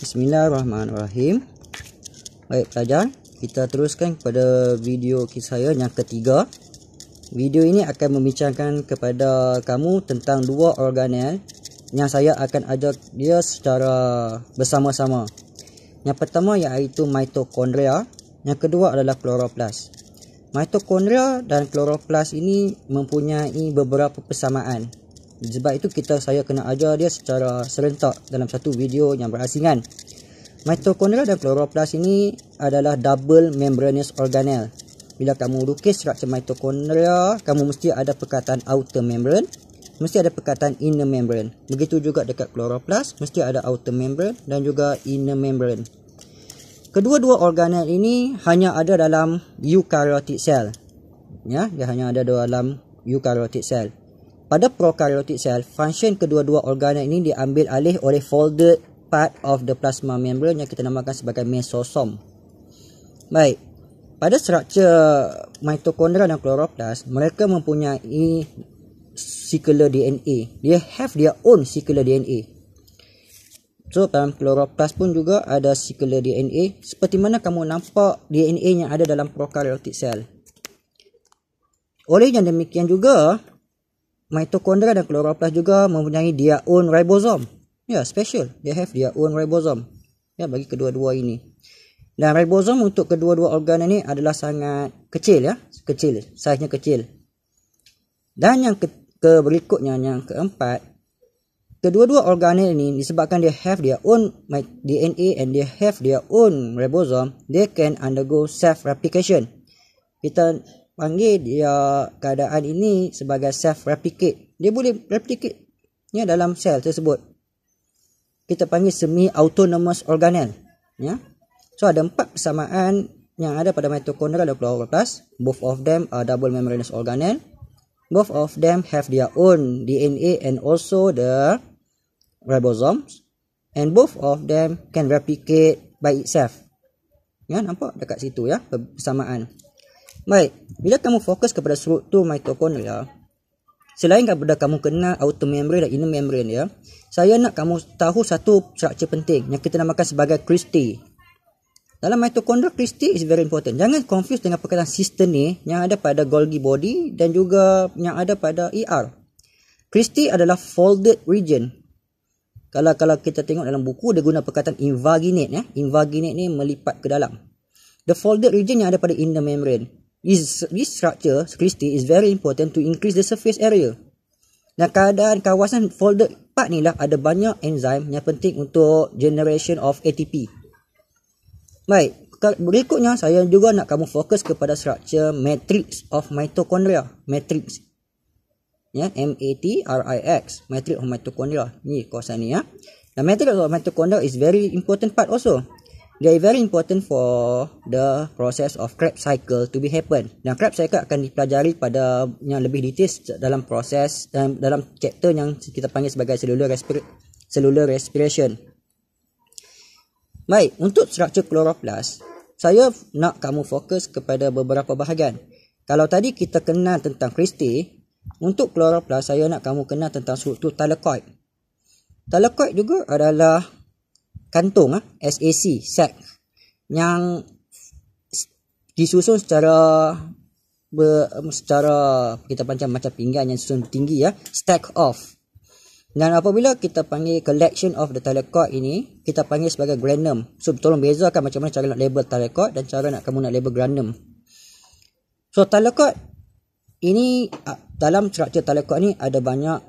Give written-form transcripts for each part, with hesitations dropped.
Bismillahirrahmanirrahim. Baik pelajar, kita teruskan kepada video saya yang ketiga. Video ini akan membincangkan kepada kamu tentang dua organel yang saya akan ajar dia secara bersama-sama. Yang pertama iaitu mitokondria, yang kedua adalah kloroplas. Mitokondria dan kloroplas ini mempunyai beberapa persamaan. Sebab itu saya kena ajar dia secara serentak dalam satu video yang berasingan. Mitokondria dan kloroplas ini adalah double membranous organelle. Bila kamu lukis struktur mitokondria, kamu mesti ada perkataan outer membrane, mesti ada perkataan inner membrane. Begitu juga dekat kloroplas, mesti ada outer membrane dan juga inner membrane. Kedua-dua organel ini hanya ada dalam eukaryotic cell. Ya, dia hanya ada dalam eukaryotic cell. Pada prokaryotic cell, function kedua-dua organel ini diambil alih oleh folded part of the plasma membrane yang kita namakan sebagai mesosom. Baik, pada struktur mitokondria dan kloroplas, mereka mempunyai circular DNA. They have their own circular DNA. So, dalam kloroplas pun juga ada circular DNA. Seperti mana kamu nampak DNA yang ada dalam prokaryotic cell. Oleh yang demikian juga, mitokondria dan kloroplas juga mempunyai their own ribosome. Ya, special. They have their own ribosome. Ya, bagi kedua-dua ini. Dan ribosome untuk kedua-dua organ ini adalah sangat kecil ya. Kecil. Saiznya kecil. Dan yang berikutnya, yang keempat. Kedua-dua organel ini disebabkan they have their own DNA and they have their own ribosome. They can undergo self-replication. Kita panggil dia keadaan ini sebagai self-replicate. Dia boleh replicate ya, dalam sel tersebut. Kita panggil semi-autonomous organelle. Ya. So, ada 4 persamaan yang ada pada mitokondria dan kloroplas. Both of them are double membranous organelle. Both of them have their own DNA and also the ribosomes. And both of them can replicate by itself. Ya, nampak dekat situ ya, persamaan. Baik, bila kamu fokus kepada struktur mitokondria, selain daripada kamu kenal outer membrane dan inner membrane ya, saya nak kamu tahu satu struktur penting yang kita namakan sebagai cristae. Dalam mitokondria, cristae is very important. Jangan confuse dengan perkataan cisterne yang ada pada Golgi body dan juga yang ada pada ER. Cristae adalah folded region. Kalau kita tengok dalam buku, dia guna perkataan invaginate ya. Invaginate ni melipat ke dalam. The folded region yang ada pada inner membrane. This structure, cristae, is very important to increase the surface area. Dan keadaan kawasan folded part ni lah ada banyak enzim yang penting untuk generation of ATP. Baik, berikutnya saya juga nak kamu fokus kepada struktur matrix of mitochondria. Matrix. Ya, M-A-T-R-I-X. Matrix of mitochondria. Ni kawasan ni ya. Dan matrix of mitochondria is very important part also. They are very important for the process of Krebs cycle to be happen. Dan Krebs cycle akan dipelajari pada yang lebih details dalam proses dan dalam chapter yang kita panggil sebagai cellular respiration. Baik, untuk struktur kloroplas, saya nak kamu fokus kepada beberapa bahagian. Kalau tadi kita kenal tentang cristae, untuk kloroplas saya nak kamu kenal tentang struktur thylakoid. Thylakoid juga adalah kantung SAC, sac, yang disusun secara kita macam pinggan yang susun tinggi ya, stack off. Dan apabila kita panggil collection of the thylakoid ini, kita panggil sebagai granum. So, tolong bezakan macam mana cara nak label thylakoid dan cara kamu nak label granum. So, thylakoid ini, dalam struktur thylakoid ini ada banyak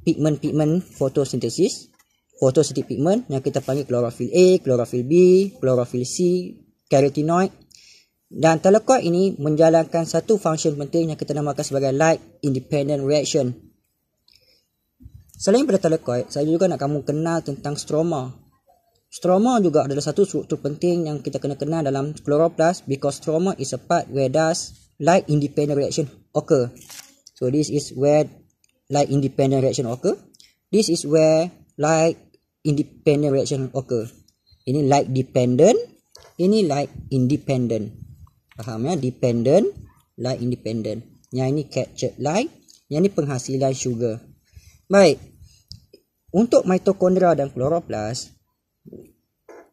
pigment fotosintesis. Photosynthetic pigment yang kita panggil chlorophyll A, chlorophyll B, chlorophyll C, carotenoid. Dan thylakoid ini menjalankan satu function penting yang kita namakan sebagai light independent reaction. Selain daripada thylakoid, saya juga nak kamu kenal tentang stroma. Stroma juga adalah satu struktur penting yang kita kena kenal dalam kloroplas because stroma is a part where does light independent reaction occur. So this is where light independent reaction occur. This is where light independent reaction occur. Ini light dependent, ini light independent. Faham ya? Dependent, light independent. Yang ini captured light, yang ini penghasilan sugar. Baik. Untuk mitokondria dan kloroplas,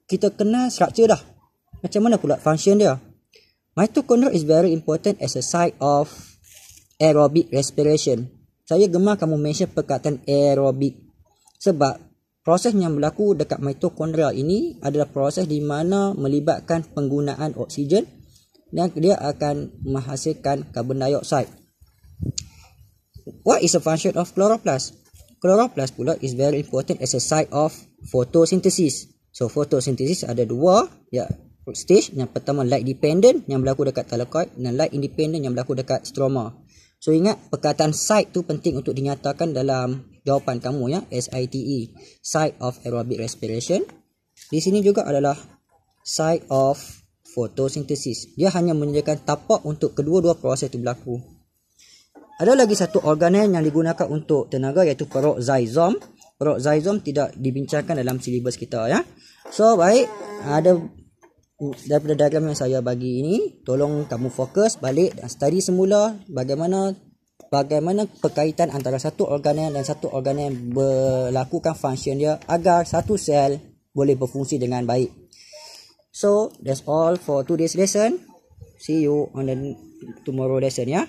kita kenal structure dah. Macam mana pula function dia? Mitochondria is very important as a site of aerobic respiration. Saya gemar kamu mention perkataan aerobic sebab proses yang berlaku dekat mitochondria ini adalah proses di mana melibatkan penggunaan oksigen dan dia akan menghasilkan karbon dioksida. What is the function of chloroplast? Chloroplast pula is very important as a site of photosynthesis. So photosynthesis ada dua stage. Yang pertama light dependent yang berlaku dekat thylakoid dan light independent yang berlaku dekat stroma. So ingat perkataan site tu penting untuk dinyatakan dalam jawapan kamu ya, SITE, site of aerobic respiration. Di sini juga adalah site of photosynthesis. Dia hanya menyediakan tapak untuk kedua-dua proses itu berlaku. Ada lagi satu organel yang digunakan untuk tenaga iaitu peroxisome. Peroxisome tidak dibincangkan dalam silibus kita ya. So baik, ada daripada diagram yang saya bagi ini, tolong kamu fokus balik dan study semula bagaimana perkaitan antara satu organel dan satu organel berlakukan function dia agar satu sel boleh berfungsi dengan baik. So that's all for today's lesson. See you on the tomorrow lesson ya.